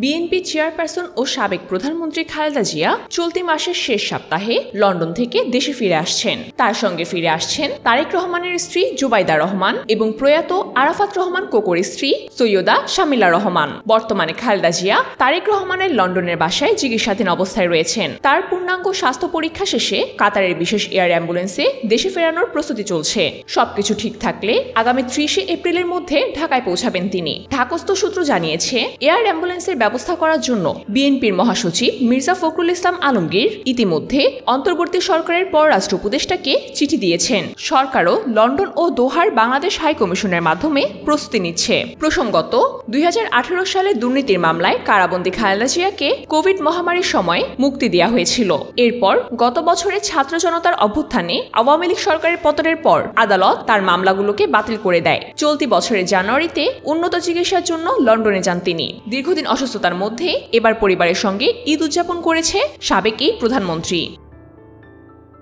BNP chairperson ও সাবেক প্রধানমন্ত্রী খালেদা জিয়া চলতি মাসের শেষ সপ্তাহে লন্ডন থেকে দেশে ফিরে আসছেন। তার সঙ্গে ফিরে আসছেন তারেক রহমানের স্ত্রী জুবাইদা রহমান এবং প্রয়াত আরাফাত রহমান কোকোর স্ত্রী সৈয়দা শামিলা রহমান। বর্তমানে খালেদা জিয়া তারেক রহমানের লন্ডনের বাসায় চিকিৎসাধীন অবস্থায় রয়েছেন। তার পূর্ণাঙ্গ স্বাস্থ্য পরীক্ষা শেষে কাতারের বিশেষ এয়ার অ্যাম্বুলেন্সে দেশে ফেরানোর প্রস্তুতি চলছে। সবকিছু ঠিক থাকলে আগামী 30 এপ্রিলের মধ্যে ঢাকায় পৌঁছাবেন তিনি। ঢাকাস্থ সূত্র জানিয়েছে, এয়ার অ্যাম্বুলেন্সের ব্যবস্থা করার জন্য বিএনপির মহাসচিব মির্জা ফখরুল ইসলাম আলমগীর ইতিমধ্যে অন্তর্বর্তী সরকারের পররাষ্ট্র উপদেষ্টাকে চিঠি দিয়েছেন। সরকারও লন্ডন ও দোহার বাংলাদেশ হাই কমিশনের মাধ্যমে প্রস্তুতি নিচ্ছে। প্রসঙ্গত, 2018 সালে দুর্নীতির মামলায় কারাবন্দী খালেদা জিয়াকে কোভিড মহামারীর সময় মুক্তি দেওয়া হয়েছিল। এরপর গত বছরে ছাত্র জনতার অভ্যুত্থানে আওয়ামী লীগ সরকারের পতনের পর আদালত তার মামলাগুলোকে বাতিল করে দেয়। চলতি বছরের জানুয়ারিতে উন্নত চিকিৎসার জন্য লন্ডনে যান তিনি। দীর্ঘদিন অসুস্থতার মধ্যে এবার পরিবারের সঙ্গে ঈদ উদযাপন করেছে সাবেক এই প্রধানমন্ত্রী।